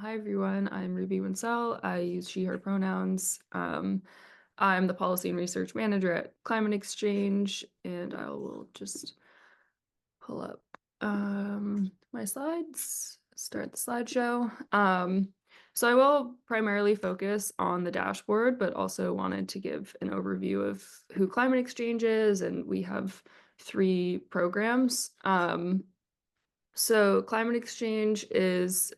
Hi everyone, I'm Wincele. I use she, her pronouns. I'm the policy and research manager at Climate Exchange, and I will just pull up my slides, start the slideshow. So I will primarily focus on the dashboard, but also wanted to give an overview of who Climate Exchange is, and we have 3 programs. So Climate Exchange is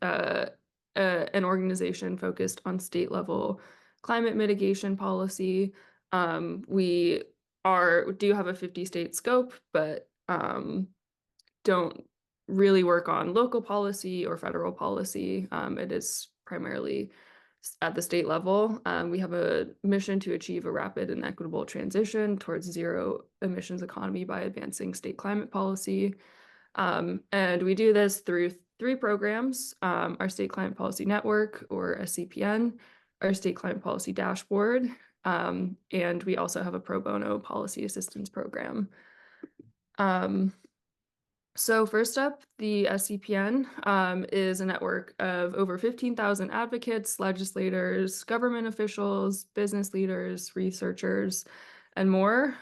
an organization focused on state level climate mitigation policy. We do have a 50-state scope, but don't really work on local policy or federal policy. It is primarily at the state level. We have a mission to achieve a rapid and equitable transition towards zero emissions economy by advancing state climate policy. And we do this through 3 programs, our State Climate Policy Network, or SCPN, our State Climate Policy Dashboard, and we also have a pro bono policy assistance program. So first up, the SCPN is a network of over 15,000 advocates, legislators, government officials, business leaders, researchers, and more,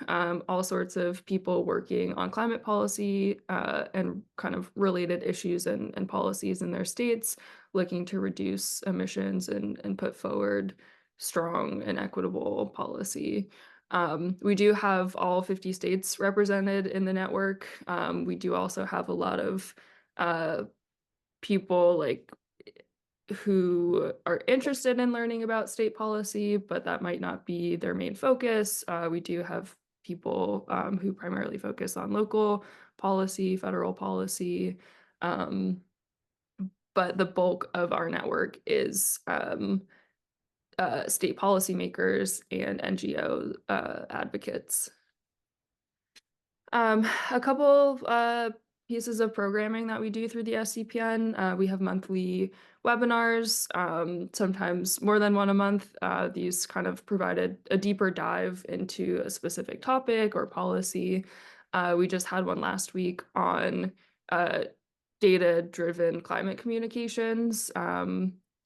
all sorts of people working on climate policy and kind of related issues and policies in their states, looking to reduce emissions and put forward strong and equitable policy. We do have all 50 states represented in the network. We do also have a lot of people who are interested in learning about state policy, but that might not be their main focus. We do have people who primarily focus on local policy, federal policy, but the bulk of our network is state policymakers and NGO advocates. A couple pieces of programming that we do through the SCPN. We have monthly webinars, sometimes more than one a month. These kind of provided a deeper dive into a specific topic or policy. We just had one last week on data-driven climate communications.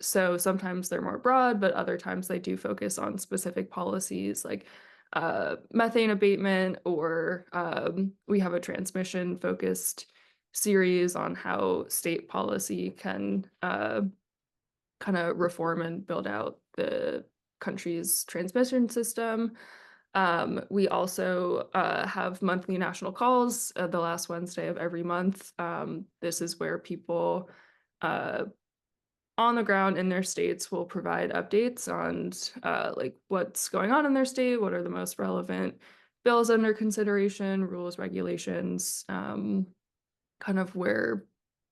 So sometimes they're more broad, but other times they do focus on specific policies like methane abatement, or we have a transmission focused series on how state policy can kind of reform and build out the country's transmission system. We also have monthly national calls the last Wednesday of every month. This is where people on the ground in their states will provide updates on like what's going on in their state, what are the most relevant bills under consideration, rules, regulations, kind of where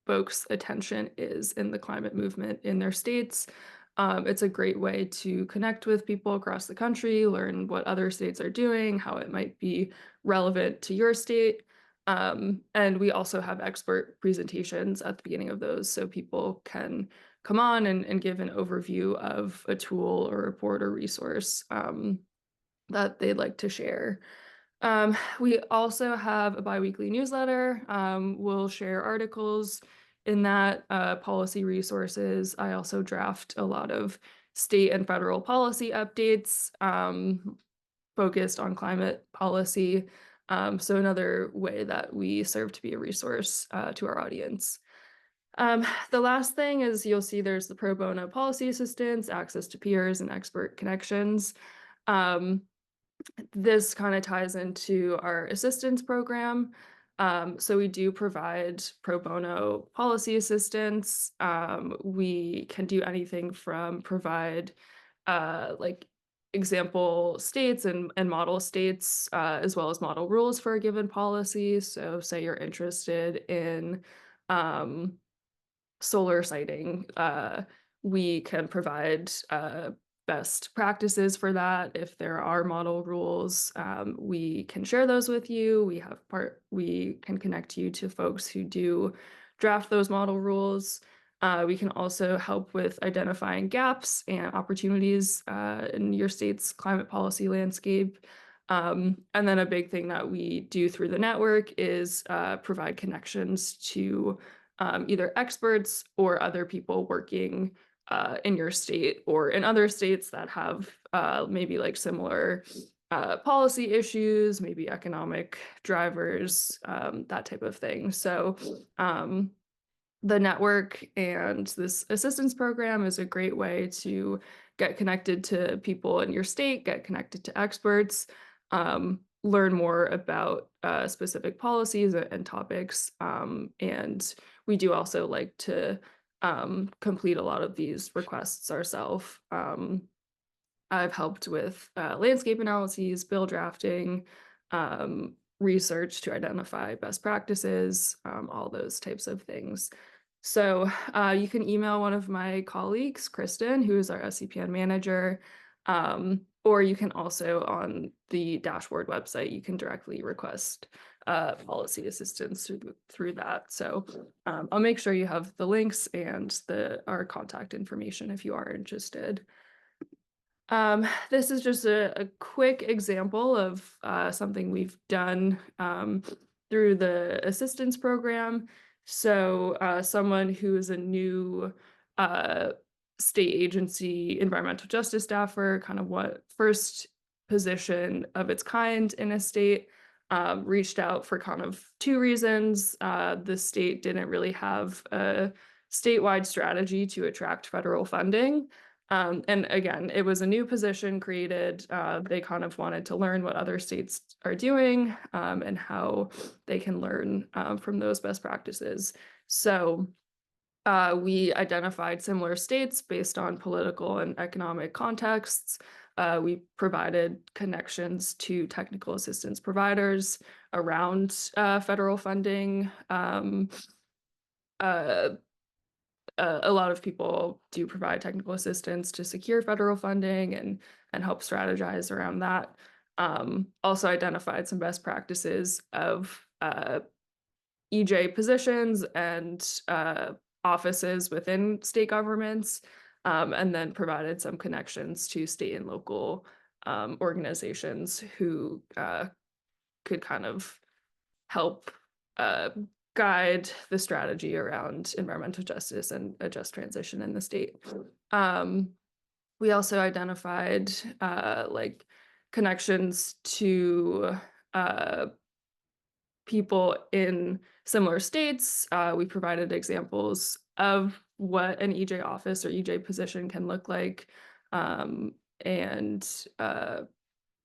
folks' attention is in the climate movement in their states. It's a great way to connect with people across the country, learn what other states are doing, how it might be relevant to your state. And we also have expert presentations at the beginning of those, so people can come on and give an overview of a tool or report or resource that they'd like to share. We also have a biweekly newsletter. We'll share articles in that, policy resources. I also draft a lot of state and federal policy updates focused on climate policy. So another way that we serve to be a resource to our audience. The last thing is you'll see there's the pro bono policy assistance, access to peers, and expert connections. This kind of ties into our assistance program. So we do provide pro bono policy assistance. We can do anything from provide like example states and model states, as well as model rules for a given policy. So say you're interested in solar siting, we can provide best practices for that. If there are model rules, we can share those with you. We can connect you to folks who do draft those model rules. We can also help with identifying gaps and opportunities in your state's climate policy landscape. And then a big thing that we do through the network is provide connections to either experts or other people working in your state or in other states that have maybe like similar policy issues, maybe economic drivers, that type of thing. So the network and this assistance program is a great way to get connected to people in your state, get connected to experts, learn more about specific policies and topics. And we do also like to complete a lot of these requests ourselves. I've helped with landscape analyses, bill drafting, research to identify best practices, all those types of things. So you can email one of my colleagues, Kristen, who is our SCPN manager, or you can also on the dashboard website, you can directly request policy assistance through that. So I'll make sure you have the links and our contact information if you are interested. This is just a quick example of something we've done through the assistance program. So someone who is a new state agency environmental justice staffer, kind of what first position of its kind in a state, reached out for kind of two reasons. The state didn't really have a statewide strategy to attract federal funding. And again, it was a new position created. They kind of wanted to learn what other states are doing and how they can learn from those best practices. So we identified similar states based on political and economic contexts. We provided connections to technical assistance providers around federal funding. A lot of people do provide technical assistance to secure federal funding and help strategize around that. Also identified some best practices of EJ positions and offices within state governments, and then provided some connections to state and local organizations who could kind of help guide the strategy around environmental justice and a just transition in the state. We also identified like connections to people in similar states. We provided examples of what an EJ office or EJ position can look like, and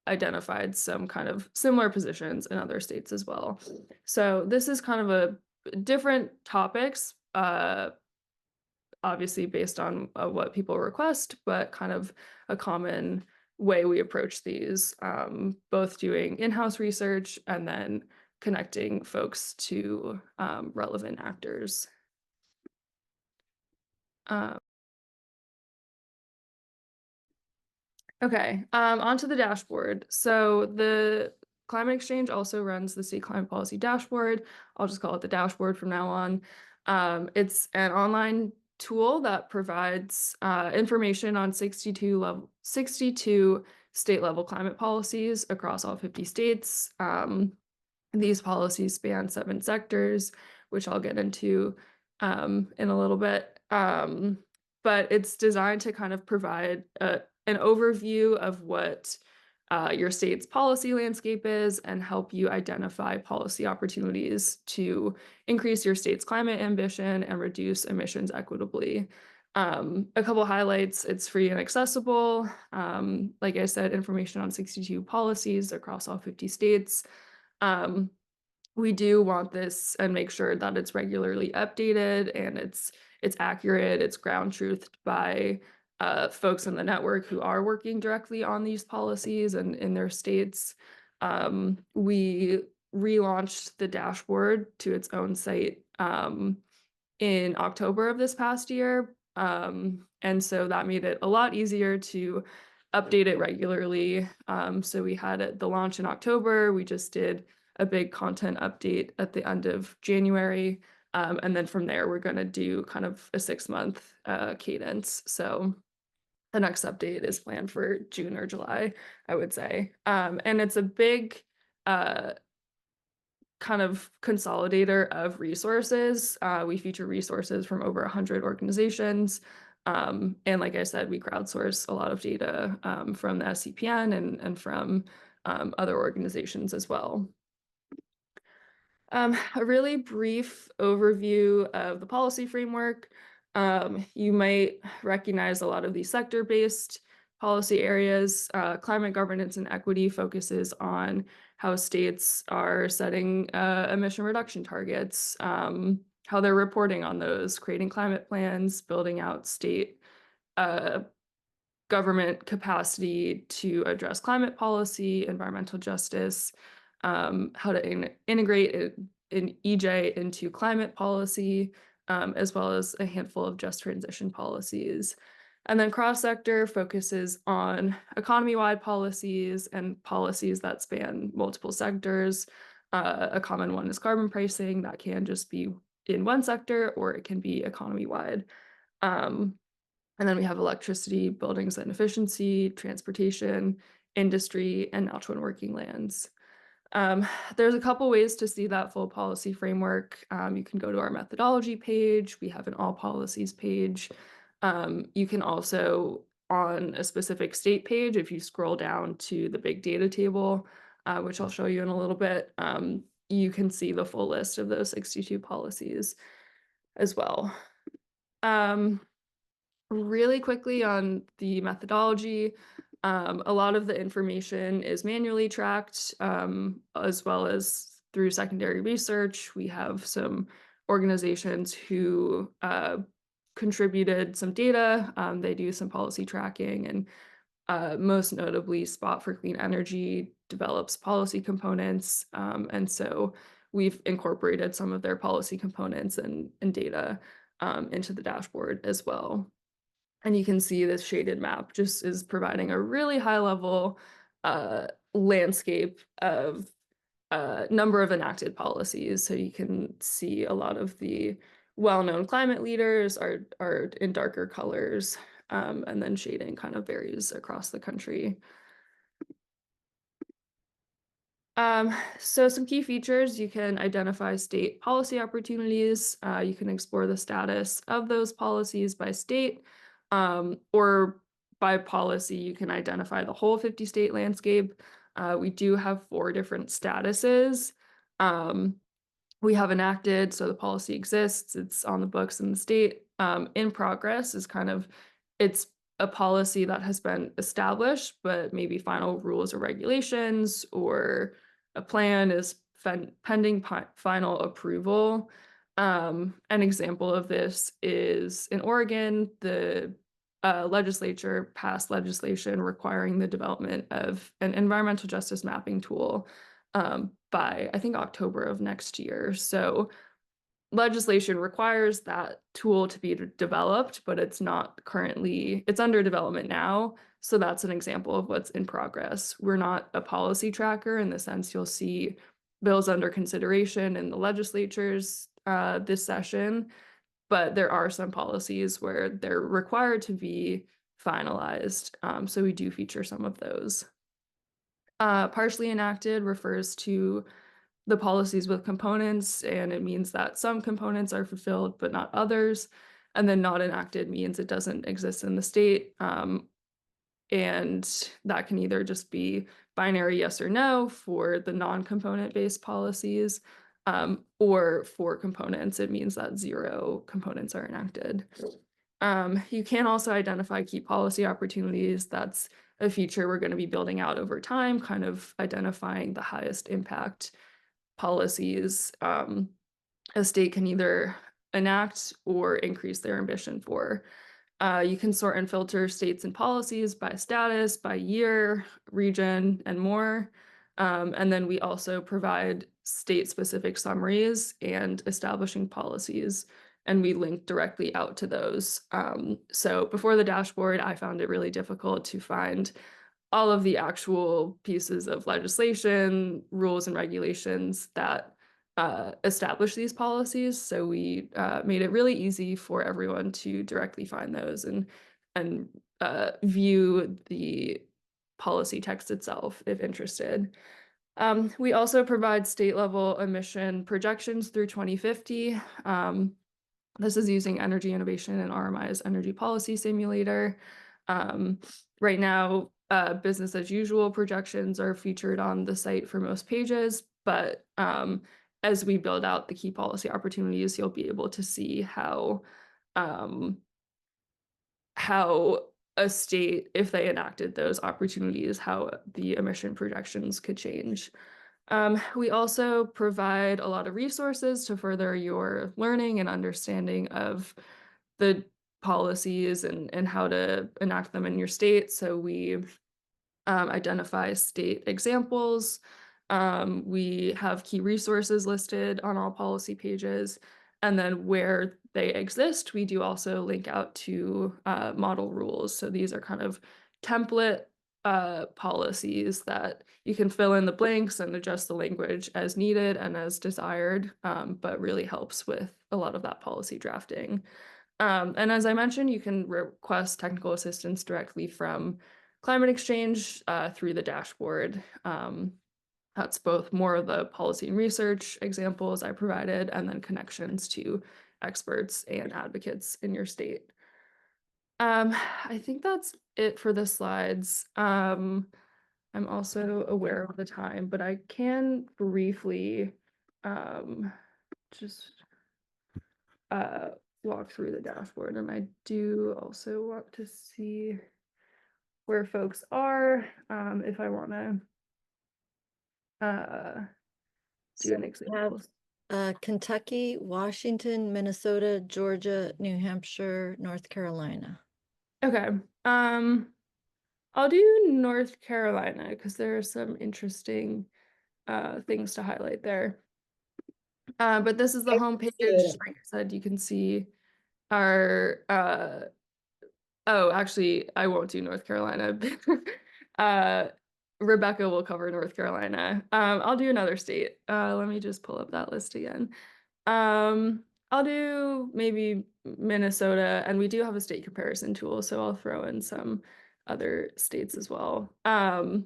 identified some kind of similar positions in other states as well. So this is kind of a different topics, obviously based on what people request, but kind of a common way we approach these, both doing in-house research and then connecting folks to relevant actors. Okay, onto the dashboard. So the Climate Exchange also runs the state climate policy dashboard. I'll just call it the dashboard from now on. It's an online tool that provides information on 62 state level climate policies across all 50 states. These policies span 7 sectors, which I'll get into in a little bit. But it's designed to kind of provide an overview of what your state's policy landscape is and help you identify policy opportunities to increase your state's climate ambition and reduce emissions equitably. A couple highlights: it's free and accessible. Like I said, information on 62 policies across all 50 states. We do want this and make sure that it's regularly updated and it's accurate, it's ground truthed by folks in the network who are working directly on these policies and in their states. We relaunched the dashboard to its own site in October of this past year. And so that made it a lot easier to update it regularly. So we had the launch in October. We just did a big content update at the end of January. And then from there, we're going to do kind of a 6-month cadence. So the next update is planned for June or July, I would say. And it's a big kind of consolidator of resources. We feature resources from over 100 organizations. And like I said, we crowdsource a lot of data from the SCPN and from other organizations as well. A really brief overview of the policy framework. You might recognize a lot of these sector-based policy areas. Climate governance and equity focuses on how states are setting emission reduction targets, how they're reporting on those, creating climate plans, building out state government capacity to address climate policy, environmental justice, how to integrate in EJ into climate policy, as well as a handful of just transition policies. And then cross-sector focuses on economy-wide policies and policies that span multiple sectors. A common one is carbon pricing. That can just be in one sector, or it can be economy-wide. And then we have electricity, buildings and efficiency, transportation, industry, and natural and working lands. There's a couple ways to see that full policy framework. You can go to our methodology page. We have an all policies page. You can also, on a specific state page, if you scroll down to the big data table, which I'll show you in a little bit, you can see the full list of those 62 policies as well. Really quickly on the methodology, a lot of the information is manually tracked, as well as through secondary research. We have some organizations who contributed some data. They do some policy tracking, and most notably Spot for Clean Energy develops policy components. And so we've incorporated some of their policy components and data into the dashboard as well. And you can see this shaded map just is providing a really high level landscape of number of enacted policies. So you can see a lot of the well-known climate leaders are in darker colors, and then shading kind of varies across the country. So some key features: you can identify state policy opportunities. You can explore the status of those policies by state, or by policy. You can identify the whole 50-state landscape. We do have 4 different statuses. We have enacted, so the policy exists, it's on the books in the state. In progress is kind of, it's a policy that has been established, but maybe final rules or regulations or a plan is pending final approval. An example of this is in Oregon, the legislature passed legislation requiring the development of an environmental justice mapping tool by, I think, October of next year. So legislation requires that tool to be developed, but it's not currently, it's under development now. So that's an example of what's in progress. We're not a policy tracker in the sense you'll see bills under consideration in the legislatures this session, but there are some policies where they're required to be finalized. So we do feature some of those. Partially enacted refers to the policies with components, and it means that some components are fulfilled but not others. And then not enacted means it doesn't exist in the state. And that can either just be binary yes or no for the non-component based policies, or for components, it means that 0 components are enacted. You can also identify key policy opportunities. That's a feature we're going to be building out over time, kind of identifying the highest impact policies a state can either enact or increase their ambition for. You can sort and filter states and policies by status, by year, region, and more. And then we also provide state-specific summaries and establishing policies, and we link directly out to those. So before the dashboard, I found it really difficult to find all of the actual pieces of legislation, rules, and regulations that establish these policies. So we made it really easy for everyone to directly find those and view the policy text itself if interested. We also provide state level emission projections through 2050. This is using Energy Innovation and RMI's Energy Policy Simulator. Right now, business as usual projections are featured on the site for most pages, but as we build out the key policy opportunities, you'll be able to see um, how a state, if they enacted those opportunities, how the emission projections could change. We also provide a lot of resources to further your learning and understanding of the policies and how to enact them in your state. So we identify state examples. We have key resources listed on all policy pages. And then where they exist, we do also link out to model rules. So these are kind of template policies that you can fill in the blanks and adjust the language as needed and as desired, but really helps with a lot of that policy drafting. And as I mentioned, you can request technical assistance directly from Climate Exchange through the dashboard. That's both more of the policy and research examples I provided, and then connections to experts and advocates in your state. I think that's it for the slides. I'm also aware of the time, but I can briefly just walk through the dashboard, and I do also want to see where folks are, if I want to do an example. Kentucky, Washington, Minnesota, Georgia, New Hampshire, North Carolina. Okay. I'll do North Carolina because there are some interesting things to highlight there. But this is the homepage. Like I said, you can see our oh, actually, I won't do North Carolina. Rebekah will cover North Carolina. I'll do another state. Let me just pull up that list again. I'll do maybe Minnesota, and we do have a state comparison tool, so I'll throw in some other states as well. If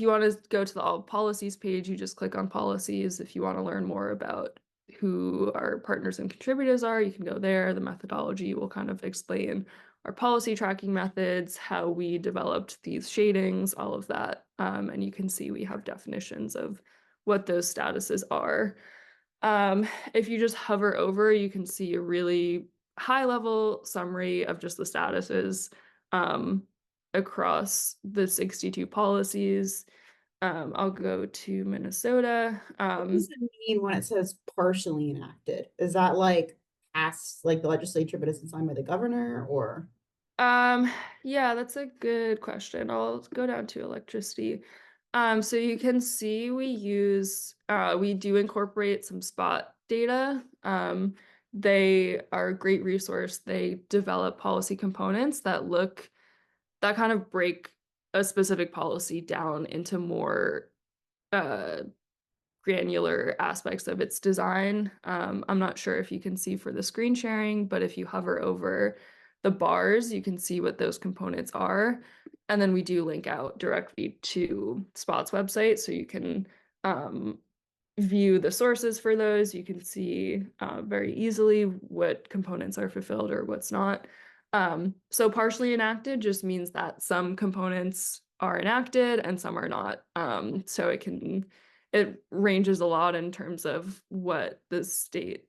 you want to go to the all policies page, you just click on policies. If you want to learn more about who our partners and contributors are, you can go there. The methodology will kind of explain our policy tracking methods, how we developed these shadings, all of that. And you can see we have definitions of what those statuses are. If you just hover over, you can see a really high-level summary of just the statuses across the 62 policies. I'll go to Minnesota. What does it mean when it says partially enacted? Is that like passed, like the legislature, but it's signed by the governor, or? Yeah, that's a good question. I'll go down to electricity. So you can see we do incorporate some spot data. They are a great resource. They develop policy components that kind of break a specific policy down into more granular aspects of its design. I'm not sure if you can see for the screen sharing, but if you hover over the bars, you can see what those components are. And then we do link out directly to Spot's website, so you can view the sources for those. You can see very easily what components are fulfilled or what's not. So partially enacted just means that some components are enacted and some are not. So it ranges a lot in terms of what the state,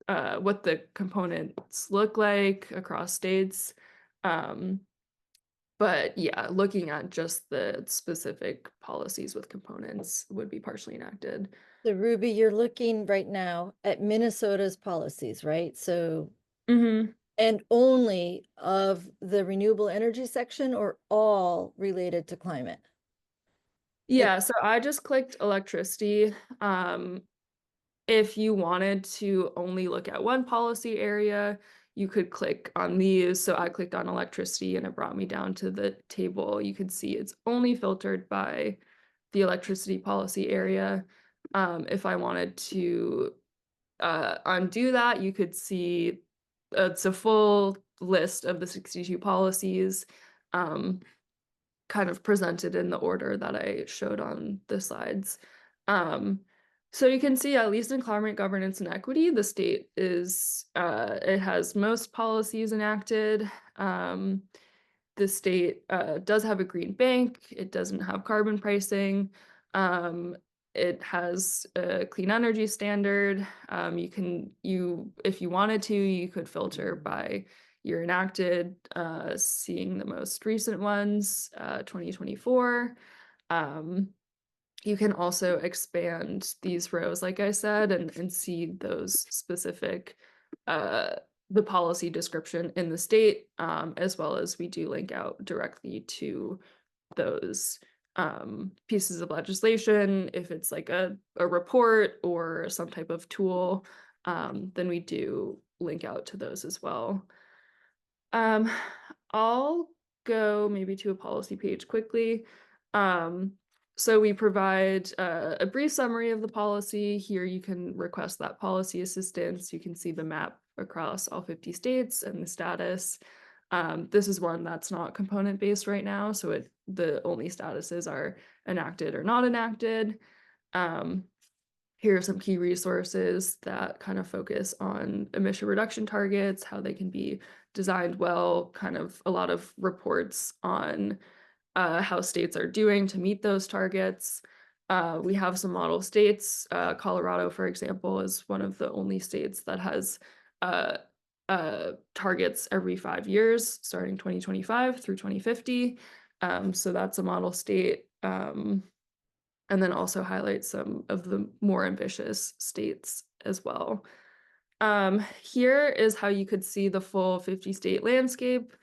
what the components look like across states. But yeah, looking at just the specific policies with components would be partially enacted. So Ruby, you're looking right now at Minnesota's policies, right? So, and only of the renewable energy section or all related to climate? Yeah, so I just clicked electricity. If you wanted to only look at one policy area, you could click on these. So I clicked on electricity and it brought me down to the table. You can see it's only filtered by the electricity policy area. If I wanted to undo that, you could see it's a full list of the 62 policies. kind of presented in the order that I showed on the slides. So you can see, at least in climate governance and equity, the state is, it has most policies enacted. The state does have a green bank. It doesn't have carbon pricing. It has a clean energy standard. If you wanted to, you could filter by year enacted, seeing the most recent ones, 2024. You can also expand these rows, like I said, and see those specific, the policy description in the state, as well as we do link out directly to those pieces of legislation. If it's like a report or some type of tool, then we do link out to those as well. I'll go maybe to a policy page quickly. So we provide a brief summary of the policy. Here you can request that policy assistance. You can see the map across all 50 states and the status. This is one that's not component-based right now, so the only statuses are enacted or not enacted. Here are some key resources that kind of focus on emission reduction targets, how they can be designed well, kind of a lot of reports on how states are doing to meet those targets. We have some model states. Colorado, for example, is one of the only states that has targets every 5 years, starting 2025 through 2050. So that's a model state. And then also highlight some of the more ambitious states as well. Here is how you could see the full 50-state landscape.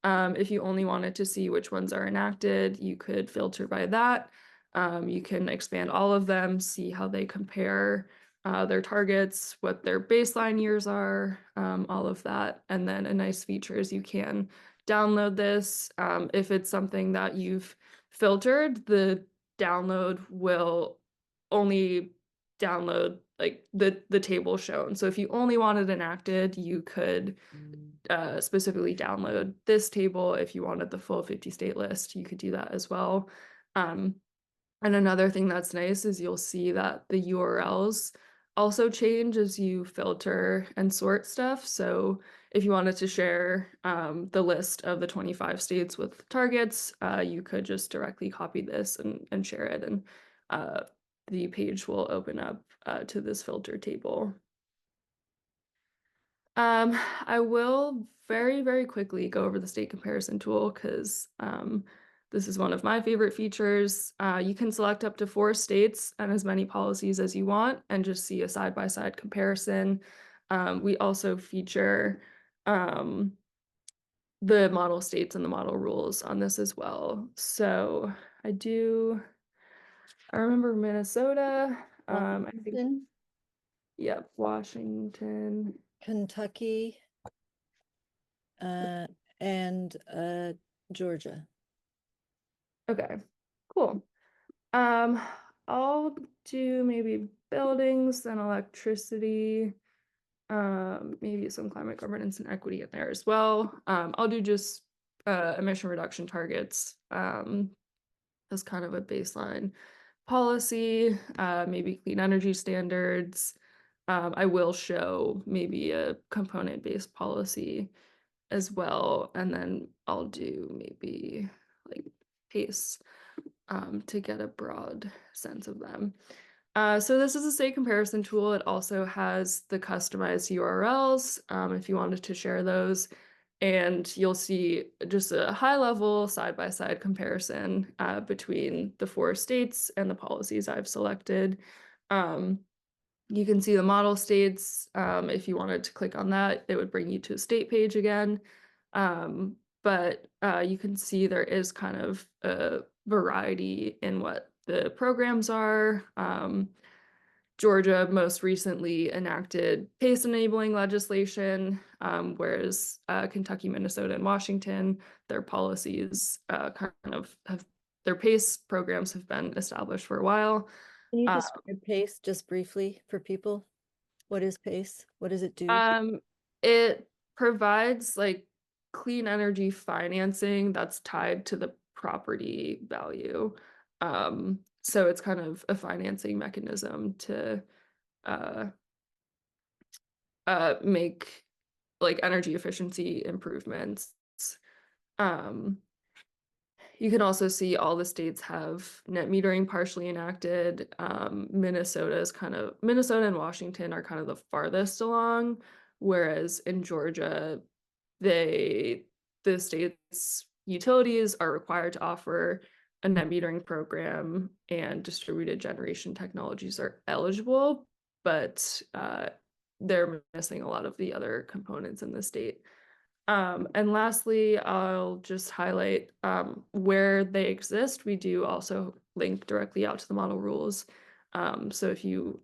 If you only wanted to see which ones are enacted, you could filter by that. You can expand all of them, see how they compare their targets, what their baseline years are, all of that. And then a nice feature is you can download this. If it's something that you've filtered, the download will only download like the table shown. So if you only wanted enacted, you could specifically download this table. If you wanted the full 50-state list, you could do that as well. And another thing that's nice is you'll see that the URLs also change as you filter and sort stuff. So if you wanted to share the list of the 25 states with targets, you could just directly copy this and share it, and the page will open up to this filter table. I will very, very quickly go over the state comparison tool because this is one of my favorite features. You can select up to 4 states and as many policies as you want and just see a side-by-side comparison. We also feature the model states and the model rules on this as well. So I remember Minnesota. I think, Washington, yep, Washington. Kentucky, and Georgia. Okay, cool. I'll do maybe buildings and electricity, maybe some climate governance and equity in there as well. I'll do just emission reduction targets as kind of a baseline policy, maybe clean energy standards. I will show maybe a component-based policy as well, and then I'll do maybe like PACE to get a broad sense of them. So this is a state comparison tool. It also has the customized URLs if you wanted to share those. And you'll see just a high-level side-by-side comparison between the 4 states and the policies I've selected. You can see the model states. If you wanted to click on that, it would bring you to a state page again. But you can see there is kind of a variety in what the programs are. Georgia most recently enacted PACE enabling legislation, whereas Kentucky, Minnesota, and Washington, their policies their PACE programs have been established for a while. Can you describe PACE just briefly for people? What is PACE? What does it do? It provides like clean energy financing that's tied to the property value. So it's kind of a financing mechanism to make like energy efficiency improvements. You can also see all the states have net metering partially enacted. Minnesota and Washington are kind of the farthest along, whereas in Georgia, the state's utilities are required to offer a net metering program, and distributed generation technologies are eligible, but they're missing a lot of the other components in the state. And lastly, I'll just highlight where they exist. We do also link directly out to the model rules. So if you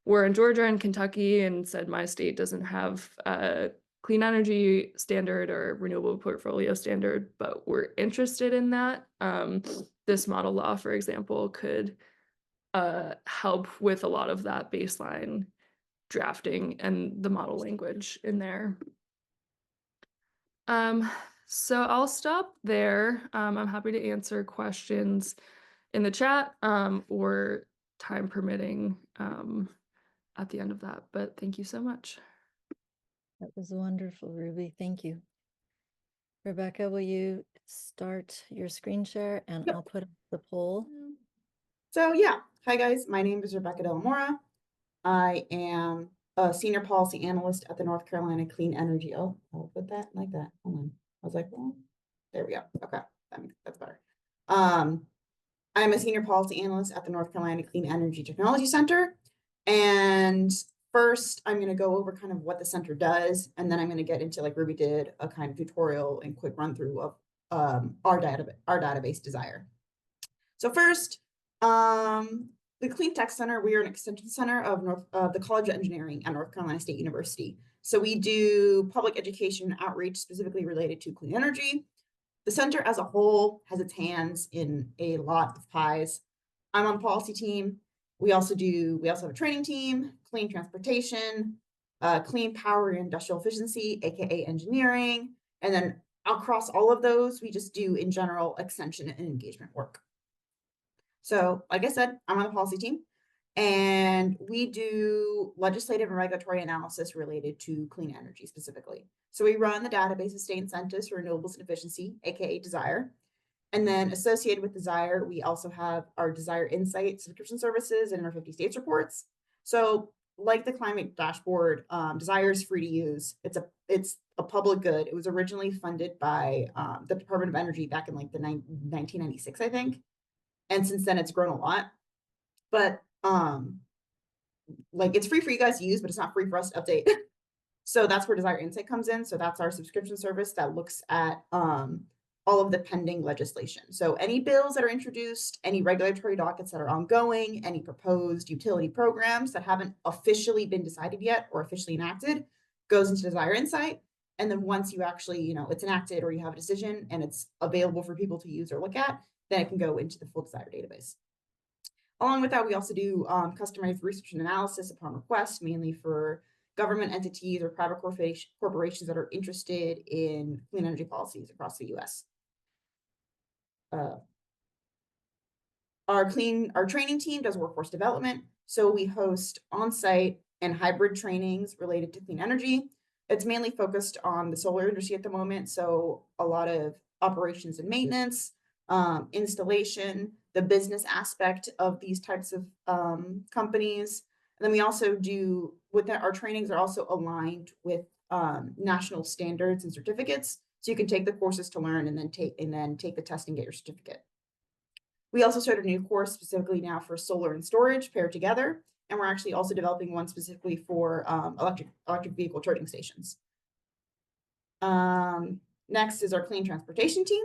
were in Georgia and Kentucky and said my state doesn't have a clean energy standard or renewable portfolio standard, but we're interested in that, this model law, for example, could help with a lot of that baseline drafting and the model language in there. So I'll stop there. I'm happy to answer questions in the chat or time permitting at the end of that, but thank you so much. That was wonderful, Ruby. Thank you. Rebekah, will you start your screen share and Yep. I'll put up the poll. So yeah, hi guys, my name is Rebekah Mora. I am a senior policy analyst at the North Carolina Clean Energy. Oh, I'll put that like that. Hold on. I was like, well, there we go. Okay, that's better. I'm a senior policy analyst at the North Carolina Clean Energy Technology Center. And first, I'm going to go over kind of what the center does, and then I'm going to get into, like Ruby did, a kind of tutorial and quick run through of our database DSIRE. So first, the Clean Tech Center, we are an extension center of the College of Engineering at North Carolina State University. So we do public education outreach specifically related to clean energy. The center as a whole has its hands in a lot of pies. I'm on the policy team. We also have a training team, clean transportation, clean power and industrial efficiency, aka engineering. And then across all of those, we just do in general extension and engagement work. So like I said, I'm on the policy team, and we do legislative and regulatory analysis related to clean energy specifically. So we run the database of state incentives for renewables and efficiency, aka DSIRE. And then associated with DSIRE, we also have our DSIRE Insight subscription services and our 50 states reports. So like the climate dashboard, DSIRE is free to use. It's a public good. It was originally funded by the Department of Energy back in like the 1996, I think. And since then it's grown a lot, but like it's free for you guys to use, but it's not free for us to update. So that's where DSIRE Insight comes in. So that's our subscription service that looks at all of the pending legislation. So any bills that are introduced, any regulatory dockets that are ongoing, any proposed utility programs that haven't officially been decided yet or officially enacted goes into DSIRE Insight. And then once you actually, it's enacted or you have a decision and it's available for people to use or look at, then it can go into the full DSIRE database. Along with that, we also do customized research and analysis upon request, mainly for government entities or private corporations that are interested in clean energy policies across the US. Our training team does workforce development. So we host on-site and hybrid trainings related to clean energy. It's mainly focused on the solar industry at the moment. So a lot of operations and maintenance, installation, the business aspect of these types of companies. And then we also do, our trainings are also aligned with national standards and certificates. So you can take the courses to learn and then take the test and get your certificate. We also started a new course specifically now for solar and storage paired together. And we're actually also developing one specifically for electric vehicle charging stations. Next is our clean transportation team.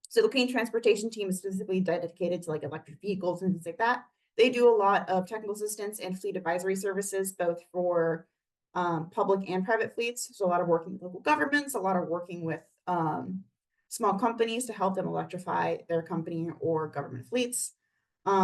So the clean transportation team is specifically dedicated to like electric vehicles and things like that. They do a lot of technical assistance and fleet advisory services, both for public and private fleets. So a lot of working with local governments, a lot of working with small companies to help them electrify their company or government fleets.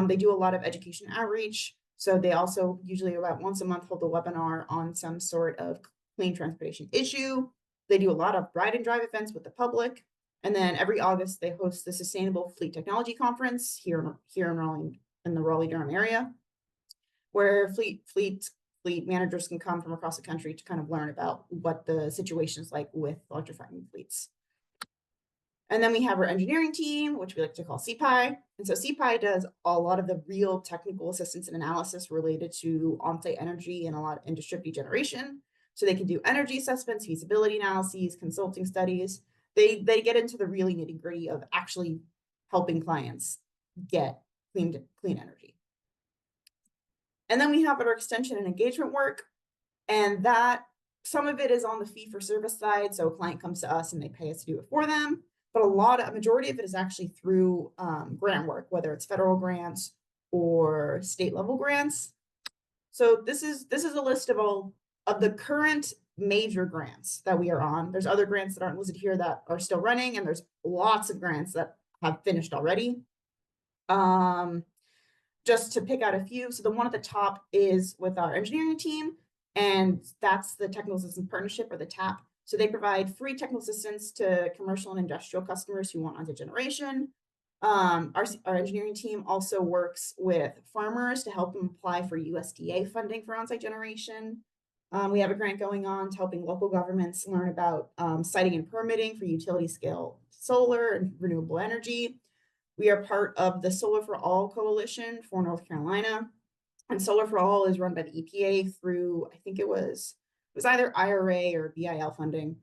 They do a lot of education outreach. So they also usually about once a month hold a webinar on some sort of clean transportation issue. They do a lot of ride and drive events with the public. And then every August, they host the Sustainable Fleet Technology Conference here in Raleigh, in the Raleigh-Durham area, where fleet managers can come from across the country to kind of learn about what the situation is like with electrifying fleets. And then we have our engineering team, which we like to call CPI. And so CPI does a lot of the real technical assistance and analysis related to on-site energy and distributed generation. So they can do energy assessments, feasibility analyses, consulting studies. They get into the really nitty-gritty of actually helping clients get clean energy. And then we have our extension and engagement work, and that some of it is on the fee-for-service side. So a client comes to us and they pay us to do it for them. But a majority of it is actually through grant work, whether it's federal grants or state level grants. So this is a list of all of the current major grants that we are on. There's other grants that aren't listed here that are still running, and there's lots of grants that have finished already. Just to pick out a few, so the one at the top is with our engineering team, and that's the Technical Assistance Partnership, or the TAP. So they provide free technical assistance to commercial and industrial customers who want on-site generation. Our engineering team also works with farmers to help them apply for USDA funding for on-site generation. We have a grant going on to helping local governments learn about siting and permitting for utility scale solar and renewable energy. We are part of the Solar for All Coalition for North Carolina. And Solar for All is run by the EPA through, I think it was either IRA or BIL funding,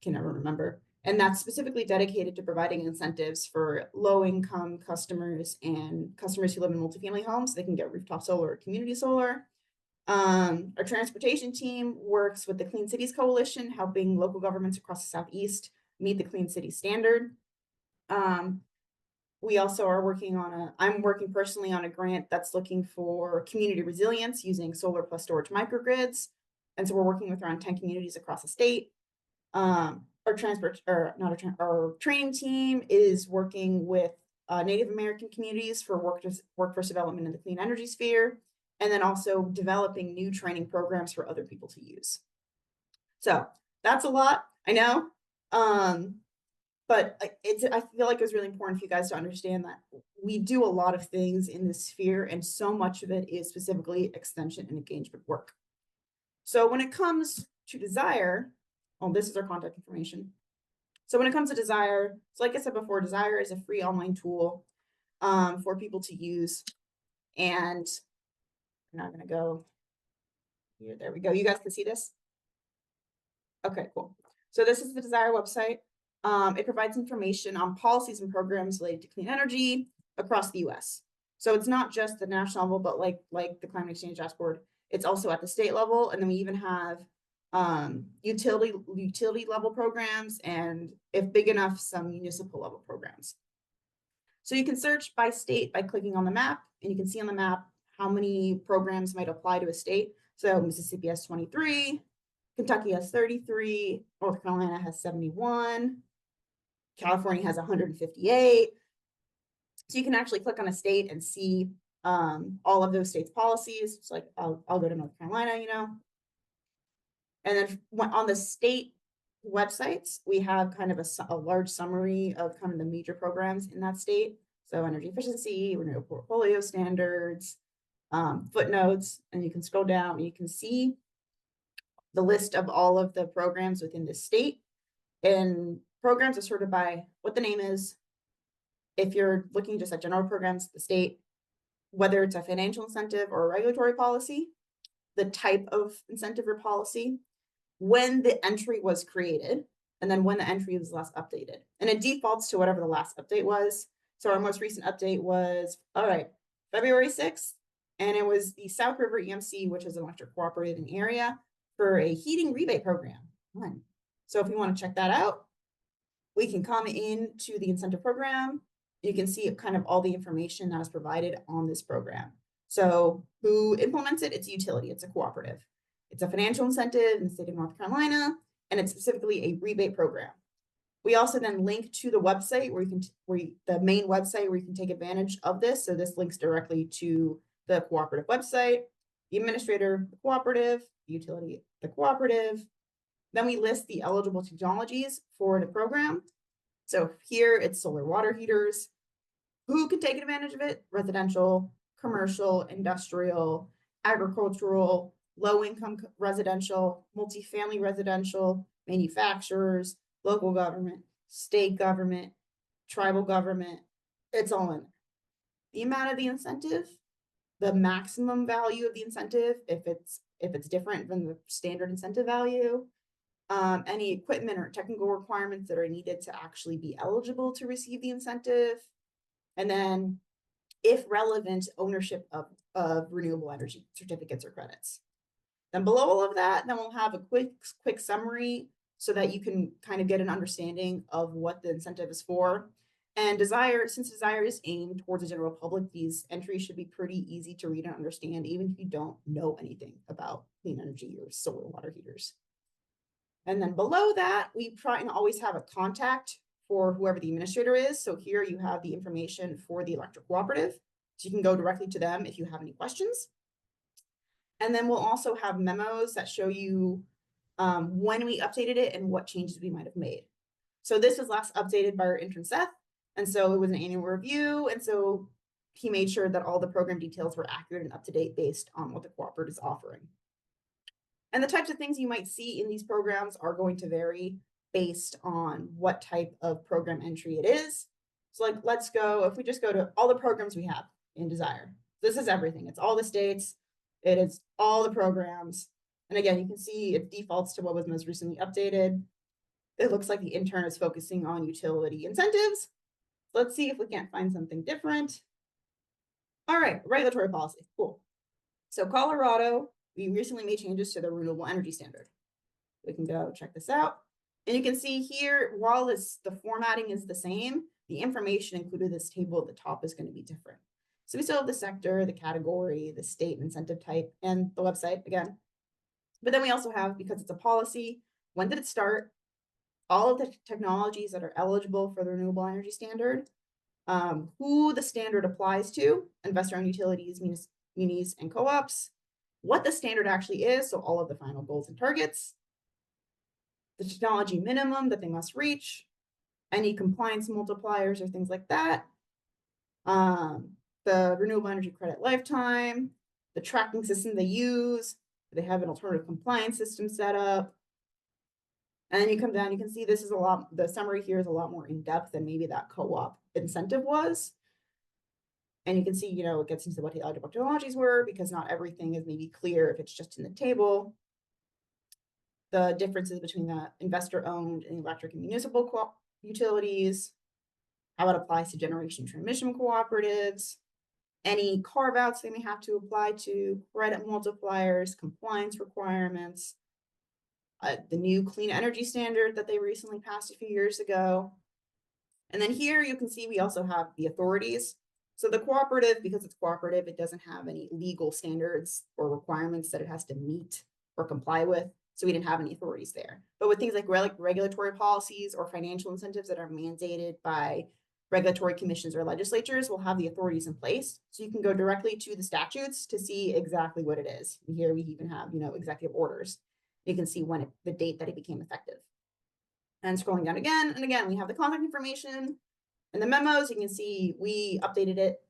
can never remember. And that's specifically dedicated to providing incentives for low-income customers and customers who live in multifamily homes so they can get rooftop solar or community solar. Our transportation team works with the Clean Cities Coalition, helping local governments across the Southeast meet the Clean City Standard. We also are working on I'm working personally on a grant that's looking for community resilience using solar plus storage microgrids. And so we're working with around 10 communities across the state. Our training team is working with Native American communities for workforce development in the clean energy sphere, and then also developing new training programs for other people to use. So that's a lot, I know. But I feel like it was really important for you guys to understand that we do a lot of things in this sphere, and so much of it is specifically extension and engagement work. So when it comes to DSIRE, this is our contact information. So when it comes to DSIRE, so like I said before, DSIRE is a free online tool for people to use. And I'm not going to go here. There we go. You guys can see this? Okay, cool. So this is the DSIRE website. It provides information on policies and programs related to clean energy across the US. So it's not just the national level, but like the Climate Exchange Dashboard, it's also at the state level. And then we even have utility level programs, and if big enough, some municipal level programs. So you can search by state by clicking on the map, and you can see on the map how many programs might apply to a state. So Mississippi has 23, Kentucky has 33, North Carolina has 71, California has 158. So you can actually click on a state and see all of those states' policies. It's like, I'll go to North Carolina, you know. And then on the state websites, we have kind of a large summary of kind of the major programs in that state. So energy efficiency, renewable portfolio standards, footnotes, and you can scroll down and you can see the list of all of the programs within the state. And programs are sorted by what the name is. If you're looking just at general programs, the state, whether it's a financial incentive or a regulatory policy, the type of incentive or policy, when the entry was created, and then when the entry was last updated. And it defaults to whatever the last update was. So our most recent update was, February 6th, and it was the South River EMC, which is an electric cooperative in the area, for a heating rebate program. So if you want to check that out, we can come into the incentive program. You can see kind of all the information that is provided on this program. So who implements it? It's a utility, it's a cooperative. It's a financial incentive in the state of North Carolina, and it's specifically a rebate program. We also then link to the website the main website where you can take advantage of this. So this links directly to the cooperative website, the administrator, the cooperative, the utility, the cooperative. Then we list the eligible technologies for the program. So here it's solar water heaters. Who can take advantage of it? Residential, commercial, industrial, agricultural, low-income residential, multifamily residential, manufacturers, local government, state government, tribal government. It's all in there. The amount of the incentive, the maximum value of the incentive, if it's different from the standard incentive value, any equipment or technical requirements that are needed to actually be eligible to receive the incentive, and then, if relevant, ownership of renewable energy certificates or credits. Then below all of that, then we'll have a quick summary so that you can kind of get an understanding of what the incentive is for. And since DSIRE is aimed towards the general public, these entries should be pretty easy to read and understand, even if you don't know anything about clean energy or solar water heaters. And then below that, we try and always have a contact for whoever the administrator is. So here you have the information for the electric cooperative. So you can go directly to them if you have any questions. And then we'll also have memos that show you when we updated it and what changes we might have made. So this was last updated by our intern Seth. And so it was an annual review. And so he made sure that all the program details were accurate and up to date based on what the cooperative is offering. And the types of things you might see in these programs are going to vary based on what type of program entry it is. So like, if we just go to all the programs we have in DSIRE. This is everything. It's all the states. It is all the programs. And again, you can see it defaults to what was most recently updated. It looks like the intern is focusing on utility incentives. Let's see if we can't find something different. All right, regulatory policy, cool. So Colorado, we recently made changes to the renewable energy standard. We can go check this out. And you can see here, while the formatting is the same, the information included in this table at the top is going to be different. So we still have the sector, the category, the state incentive type, and the website again. But then we also have, because it's a policy, when did it start? All of the technologies that are eligible for the renewable energy standard, who the standard applies to, investor-owned utilities, munis, and co-ops, what the standard actually is, so all of the final goals and targets, the technology minimum that they must reach, any compliance multipliers or things like that, the renewable energy credit lifetime, the tracking system they use, they have an alternative compliance system set up. And then you come down, you can see this is the summary here is a lot more in depth than maybe that co-op incentive was. And you can see, it gets into what the eligible technologies were, because not everything is maybe clear if it's just in the table. The differences between the investor-owned and electric and municipal utilities, how it applies to generation transmission cooperatives, any carve-outs they may have to apply to, credit multipliers, compliance requirements, the new clean energy standard that they recently passed a few years ago. And then here you can see we also have the authorities. So the cooperative, because it's cooperative, it doesn't have any legal standards or requirements that it has to meet or comply with. So we didn't have any authorities there. But with things like regulatory policies or financial incentives that are mandated by regulatory commissions or legislatures, we'll have the authorities in place. So you can go directly to the statutes to see exactly what it is. And here we even have, executive orders. You can see the date that it became effective. And scrolling down again and again, we have the contact information and the memos. You can see we updated it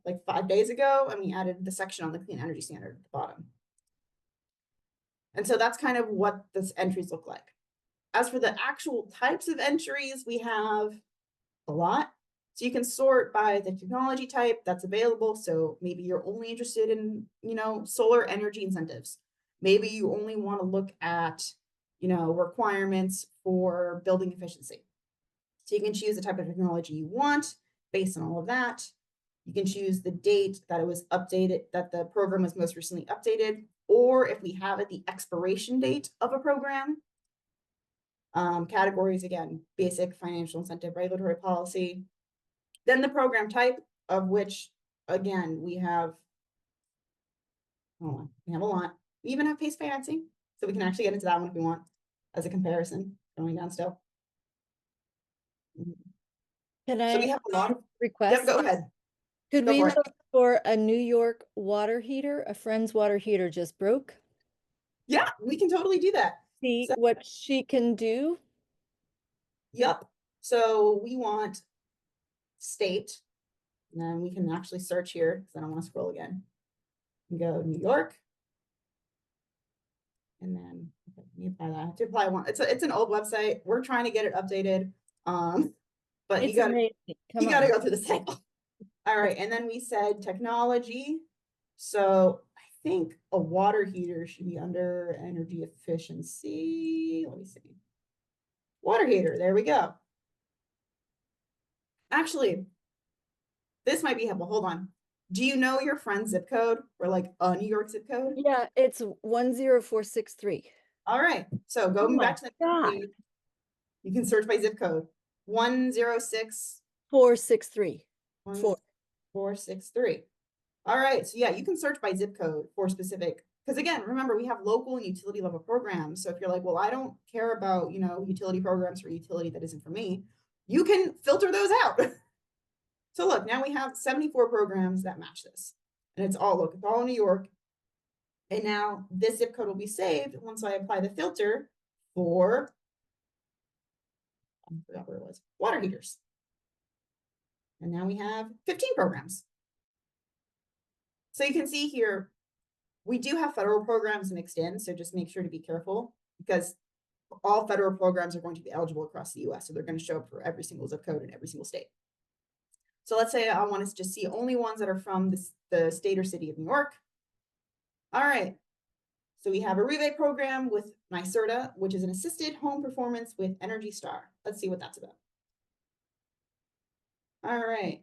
like 5 days ago, and we added the section on the clean energy standard at the bottom. And so that's kind of what this entries look like. As for the actual types of entries, we have a lot. So you can sort by the technology type that's available. So maybe you're only interested in, solar energy incentives. Maybe you only want to look at, requirements for building efficiency. So you can choose the type of technology you want based on all of that. You can choose the date that it was updated, that the program was most recently updated, or if we have it, the expiration date of a program. Categories, again, basic, financial incentive, regulatory policy. Then the program type, of which, again, we have a lot. We even have PACE financing, so we can actually get into that one if we want, as a comparison, going down still. Can So we I have a lot of request? Yep, go ahead. Could Go we for it. look for a New York water heater? A friend's water heater just broke. Yeah, we can totally do that. See So- what she can do. Yep. So we want state, and then we can actually search here because I don't want to scroll again. And go New York. And then okay, you apply that. To apply one, it's an old website. We're trying to get it updated. But It's you gotta amazing. you gotta go through the cycle. All right, and then we said technology. So I think a water heater should be under energy efficiency. Let me see. Water heater, there we go. Actually, this might be helpful. Hold on. Do you know your friend's zip code or like a New York zip code? Yeah, it's 10463. All right. So Oh going my back to the God. page, you can search by zip code 106 463. 463. All right. So yeah, you can search by zip code for specific, because again, remember we have local and utility level programs. So if you're like, well, I don't care about, utility programs for utility that isn't for me, you can filter those out. So look, now we have 74 programs that match this. And it's all New York. And now this zip code will be saved once I apply the filter for, I forgot where it was, water heaters. And now we have 15 programs. So you can see here, we do have federal programs mixed in, so just make sure to be careful because all federal programs are going to be eligible across the US. So they're going to show up for every single zip code in every single state. So let's say I want to just see only ones that are from the state or city of New York. All right. So we have a rebate program with NYSERDA, which is an assisted home performance with Energy Star. Let's see what that's about. All right.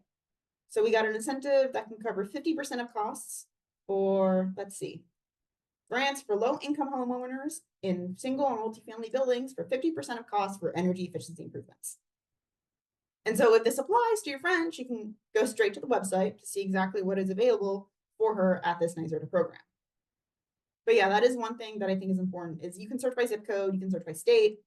So we got an incentive that can cover 50% of costs for, let's see, grants for low-income homeowners in single and multifamily buildings for 50% of costs for energy efficiency improvements. And so if this applies to your friend, she can go straight to the website to see exactly what is available for her at this NYSERDA program. But yeah, that is one thing that I think is important is you can search by zip code, you can search by state,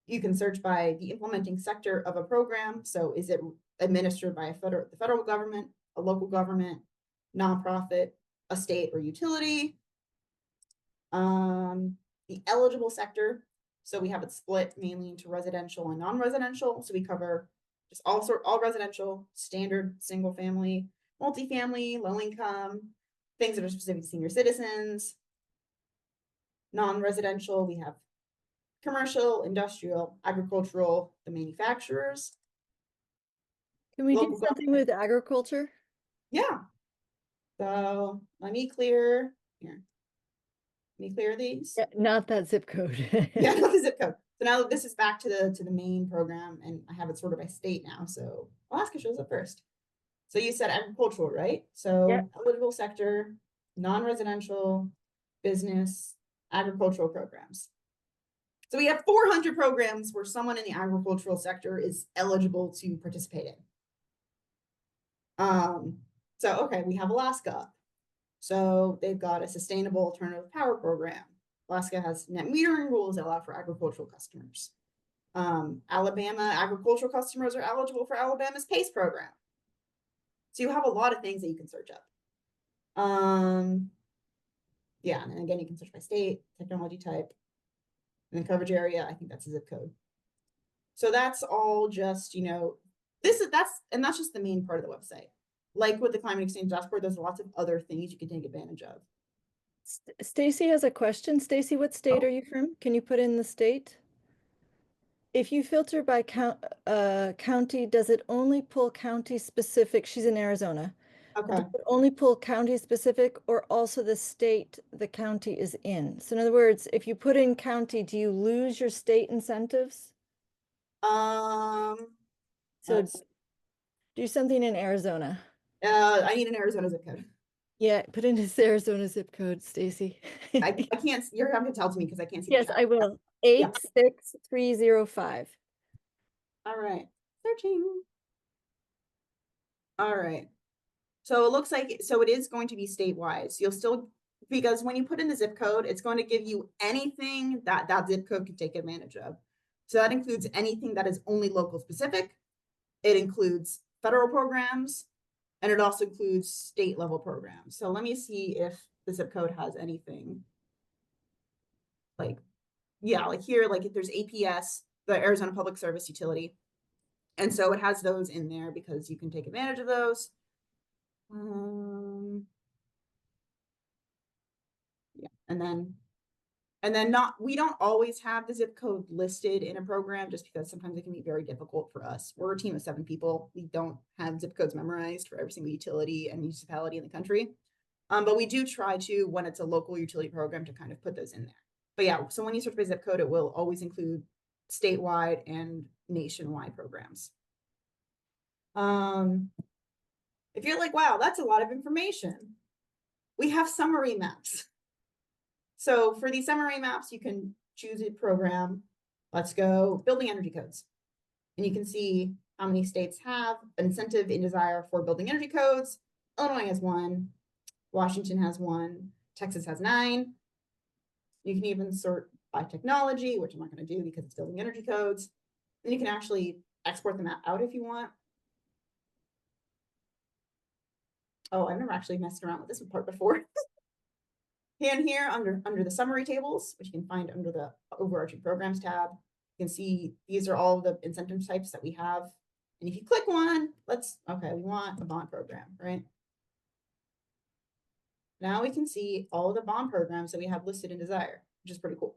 you can search by the implementing sector of a program. So is it administered by the federal government, a local government, nonprofit, a state or utility? The eligible sector. So we have it split mainly into residential and non-residential. So we cover just all residential, standard, single family, multifamily, low income, things that are specific to senior citizens. Non-residential, we have commercial, industrial, agricultural, the manufacturers. Can we do something with agriculture? Yeah. So let me clear here. Let me clear these. Yeah, not that zip code. Yeah, not the zip code. So now this is back to the main program, and I have it sorted by state now. So Alaska shows up first. So you said agricultural, right? So Yep. eligible sector, non-residential, business, agricultural programs. So we have 400 programs where someone in the agricultural sector is eligible to participate in. So okay, we have Alaska. So they've got a sustainable alternative power program. Alaska has net metering rules that allow for agricultural customers. Alabama agricultural customers are eligible for Alabama's PACE program. So you have a lot of things that you can search up. Yeah, and then again, you can search by state, technology type, and then coverage area. I think that's a zip code. So that's all just, that's just the main part of the website. Like with the climate exchange dashboard, there's lots of other things you can take advantage of. Stacy has a question. Stacy, what state are you from? Can you put in the state? If you filter by county, does it only pull county specific? She's in Arizona. Okay. Does it only pull county specific or also the state the county is in? So in other words, if you put in county, do you lose your state incentives? So do something in Arizona. I need an Arizona zip code. Yeah, put in his Arizona zip code, Stacy. I can't, you're having to tell to me because I can't see. Yes, I will. 86305. All right, searching. All right. So it looks like, so it is going to be statewide. So you'll still, because when you put in the zip code, it's going to give you anything that zip code can take advantage of. So that includes anything that is only local specific. It includes federal programs, and it also includes state level programs. So let me see if the zip code has anything like, yeah, like here, like if there's APS, the Arizona Public Service Utility. And so it has those in there because you can take advantage of those. Yeah, and then we don't always have the zip code listed in a program just because sometimes it can be very difficult for us. We're a team of 7 people. We don't have zip codes memorized for every single utility and municipality in the country. But we do try to, when it's a local utility program, to kind of put those in there. But yeah, so when you search by zip code, it will always include statewide and nationwide programs. If you're like, wow, that's a lot of information, we have summary maps. So for these summary maps, you can choose a program. Let's go building energy codes. And you can see how many states have an incentive in DSIRE for building energy codes. Illinois has 1, Washington has 1, Texas has 9. You can even sort by technology, which I'm not going to do because it's building energy codes. Then you can actually export the map out if you want. Oh, I've never actually messed around with this part before. And here under the summary tables, which you can find under the overarching programs tab, you can see these are all the incentive types that we have. And if you click one, okay, we want a bond program, right? Now we can see all the bond programs that we have listed in DSIRE, which is pretty cool.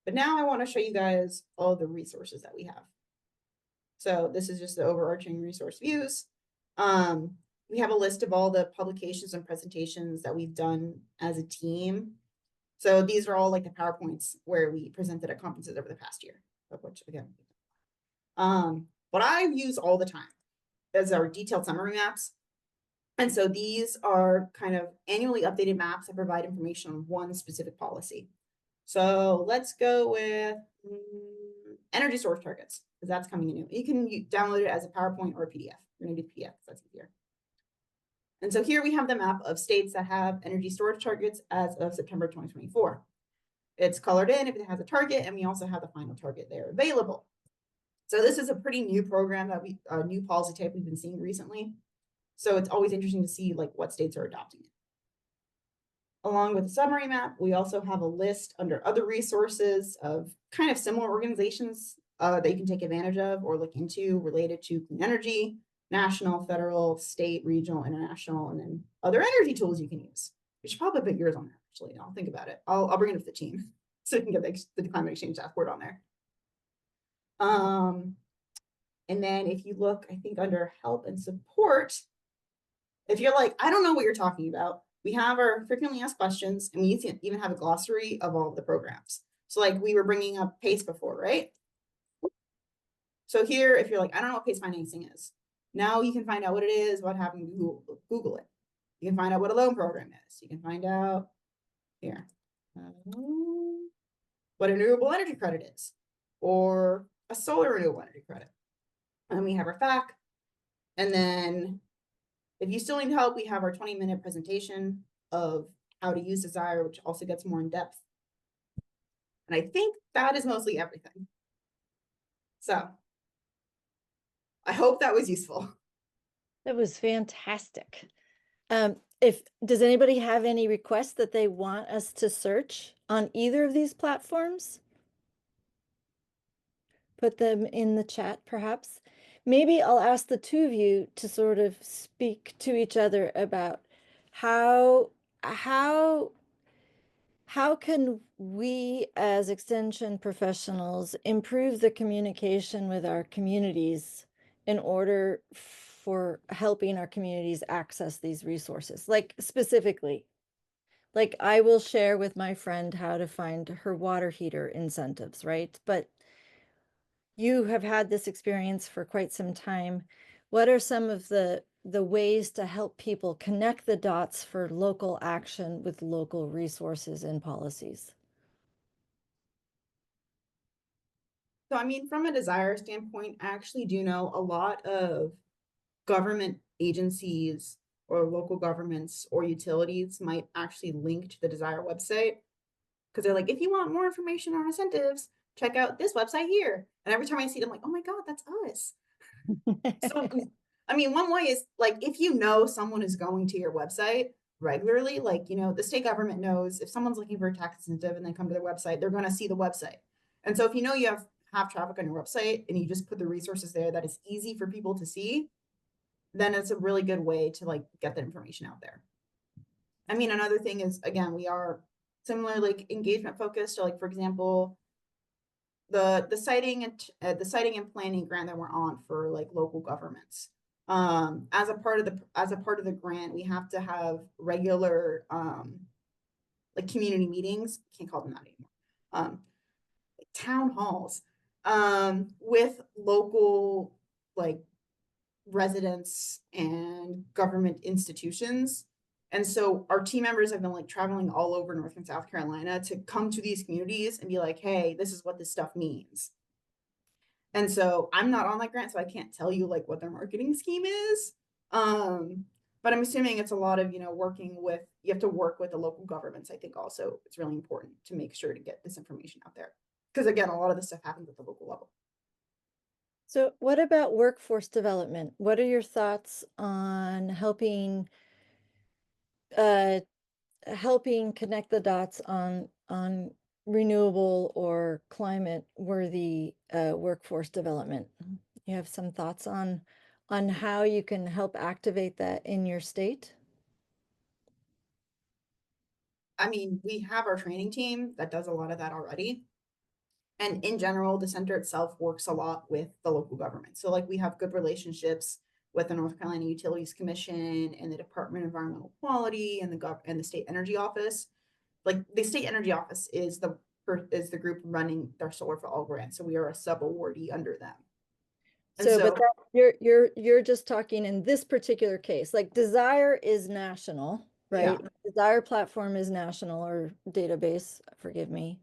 But now I want to show you guys all the resources that we have. So this is just the overarching resource views. We have a list of all the publications and presentations that we've done as a team. So these are all like the PowerPoints where we presented at conferences over the past year, of which again, what I use all the time is our detailed summary maps. And so these are kind of annually updated maps that provide information on one specific policy. So let's go with energy source targets, because that's coming in new. You can download it as a PowerPoint or a PDF. We're going to do PDF because that's easier. And so here we have the map of states that have energy storage targets as of September 2024. It's colored in if it has a target, and we also have the final target there available. So this is a pretty new program that a new policy type we've been seeing recently. So it's always interesting to see like what states are adopting it. Along with the summary map, we also have a list under other resources of kind of similar organizations that you can take advantage of or look into related to clean energy, national, federal, state, regional, international, and then other energy tools you can use. We should probably put yours on there, actually. I'll think about it. I'll bring it up to the team so we can get the climate exchange dashboard on there. And then if you look, I think under help and support, if you're like, I don't know what you're talking about, we have our frequently asked questions, and we even have a glossary of all of the programs. So like we were bringing up PACE before, right? So here, if you're like, I don't know what PACE financing is, now you can find out what it is, what happened, Google it. You can find out what a loan program is. You can find out here what a renewable energy credit is, or a solar renewable energy credit. And we have our FAQ. And then if you still need help, we have our 20-minute presentation of how to use DSIRE, which also gets more in depth. And I think that is mostly everything. So I hope that was useful. That was fantastic. Does anybody have any requests that they want us to search on either of these platforms? Put them in the chat, perhaps. Maybe I'll ask the two of you to sort of speak to each other about how can we as extension professionals improve the communication with our communities in order for helping our communities access these resources? Like specifically, like I will share with my friend how to find her water heater incentives, right? But you have had this experience for quite some time. What are some of the ways to help people connect the dots for local action with local resources and policies? So, I mean, from a DSIRE standpoint, I actually do know a lot of government agencies or local governments or utilities might actually link to the DSIRE website, because they're like, if you want more information on incentives, check out this website here. And every time I see it, I'm like, oh my God, that's us. So, I mean, one way is like, if you know someone is going to your website, regularly. Like, the state government knows if someone's looking for a tax incentive and they come to their website, they're going to see the website. And so if you have traffic on your website and you just put the resources there that is easy for people to see, then it's a really good way to like get the information out there. I mean, another thing is, again, we are similar, like engagement focused. So like, for example, the siting and planning grant that we're on for like local governments. As a part of the grant, we have to have regular like community meetings. Can't call them that anymore. Like town halls with local like residents and government institutions. And so our team members have been like traveling all over North and South Carolina to come to these communities and be like, hey, this is what this stuff means. And so I'm not on that grant, so I can't tell you like what their marketing scheme is. But I'm assuming it's a lot of, you have to work with the local governments. I think also it's really important to make sure to get this information out there. Because again, a lot of this stuff happens at the local level. So what about workforce development? What are your thoughts on helping connect the dots on renewable or climate worthy workforce development? You have some thoughts on how you can help activate that in your state? I mean, we have our training team that does a lot of that already. And in general, the center itself works a lot with the local government. So like we have good relationships with the North Carolina Utilities Commission and the Department of Environmental Quality and the State Energy Office. Like the State Energy Office is the group running their Solar for All grant. So we are a sub-awardee under them. And So, but you're just talking in this particular case, like DSIRE is national, right? Yeah. DSIRE platform is national or database, forgive me.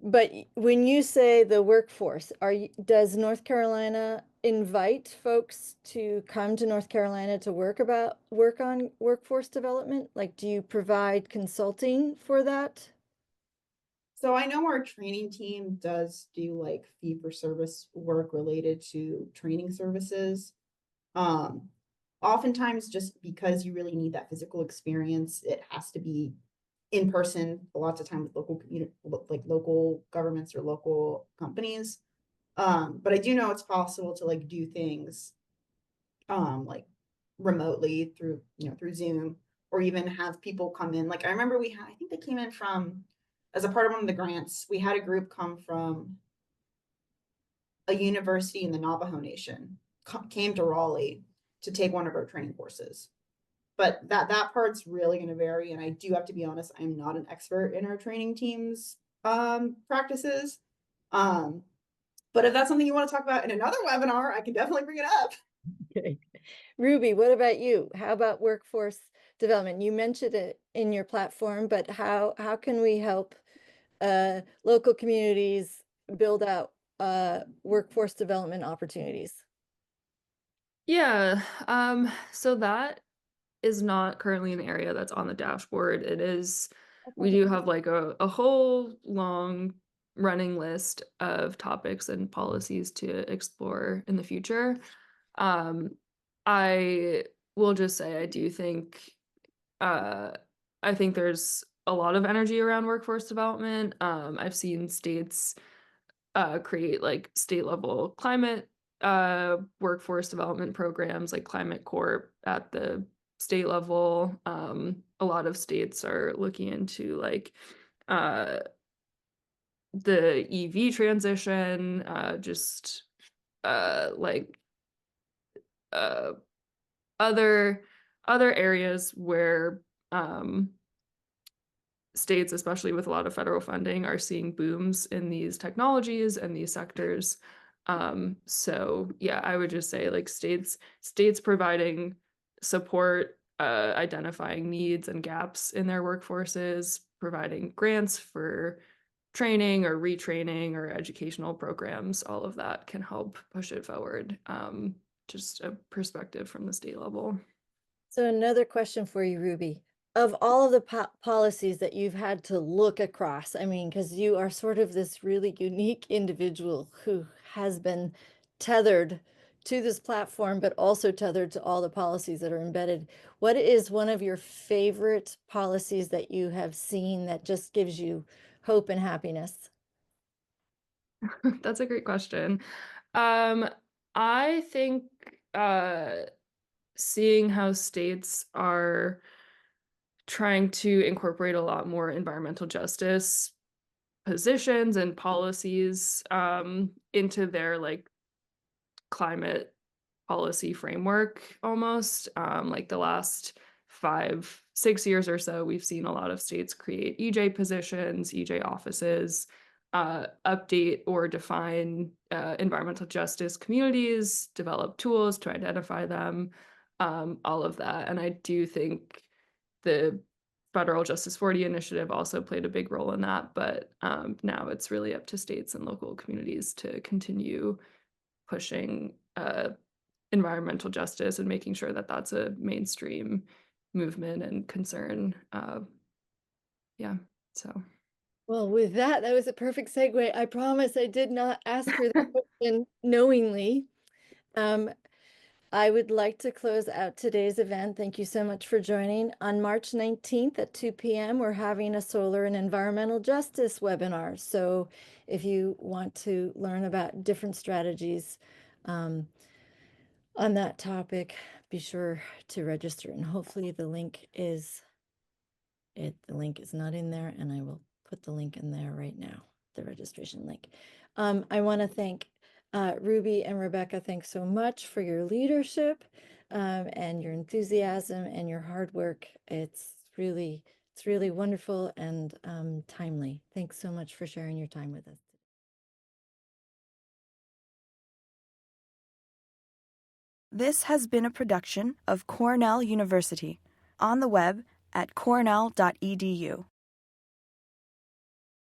But when you say the workforce, does North Carolina invite folks to come to North Carolina to work on workforce development? Like, do you provide consulting for that? So I know our training team does do like fee for service work related to training services. Oftentimes just because you really need that physical experience, it has to be in person, lots of time with local governments or local companies. But I do know it's possible to like do things like remotely through Zoom, or even have people come in. Like I remember I think they came in from, as a part of one of the grants, we had a group come from a university in the Navajo Nation, came to Raleigh to take one of our training courses. But that part's really going to vary. And I do have to be honest, I'm not an expert in our training team's practices. But if that's something you want to talk about in another webinar, I can definitely bring it up. Okay. Ruby, what about you? How about workforce development? You mentioned it in your platform, but how can we help local communities build out workforce development opportunities? Yeah, so that is not currently an area that's on the dashboard. We do have like a whole long running list of topics and policies to explore in the future. I will just say I do think I think there's a lot of energy around workforce development. I've seen states create like state level climate workforce development programs like Climate Corp at the state level. A lot of states are looking into like the EV transition, just like other areas where states, especially with a lot of federal funding, are seeing booms in these technologies and these sectors. So yeah, I would just say like states providing support, identifying needs and gaps in their workforces, providing grants for training or retraining or educational programs, all of that can help push it forward. Just a perspective from the state level. So another question for you, Ruby. Of all of the policies that you've had to look across, I mean, because you are sort of this really unique individual who has been tethered to this platform, but also tethered to all the policies that are embedded. What is one of your favorite policies that you have seen that just gives you hope and happiness? That's a great question. I think seeing how states are trying to incorporate a lot more environmental justice positions and policies into their like climate policy framework almost. Like the last 5-6 years or so, we've seen a lot of states create EJ positions, EJ offices, update or define environmental justice communities, develop tools to identify them, all of that. And I do think the Federal Justice 40 initiative also played a big role in that, but now it's really up to states and local communities to continue pushing environmental justice and making sure that that's a mainstream movement and concern. Yeah, so. Well, with that, that was a perfect segue. I promise I did not ask her the question knowingly. I would like to close out today's event. Thank you so much for joining. On March 19th at 2 p.m., we're having a solar and environmental justice webinar. So if you want to learn about different strategies on that topic, be sure to register. And hopefully the link is not in there, and I will put the link in there right now, the registration link. I want to thank Ruby and Rebekah. Thanks so much for your leadership and your enthusiasm and your hard work. It's really wonderful and timely. Thanks so much for sharing your time with us. This has been a production of Cornell University, on the web at cornell.edu.